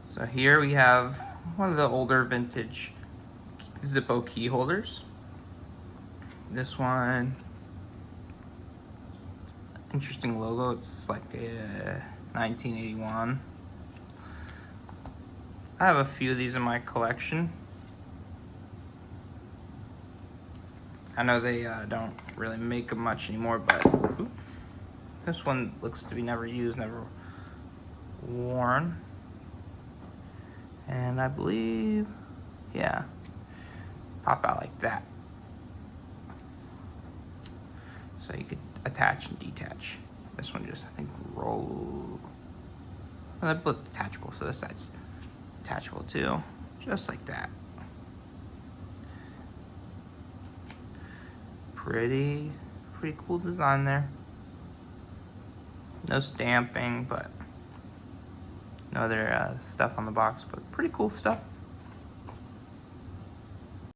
So here we have one of the older vintage Zippo key holders. This one, interesting logo. It's like a 1981. I have a few of these in my collection. I know they don't really make them much anymore, but this one looks to be never used, never worn. And I believe, yeah, pop out like that. So you could attach and detach. This one just, I think, roll. Well, they're both detachable, so this side's detachable too, just like that. Pretty cool design there. No stamping, but no other stuff on the box, but pretty cool stuff.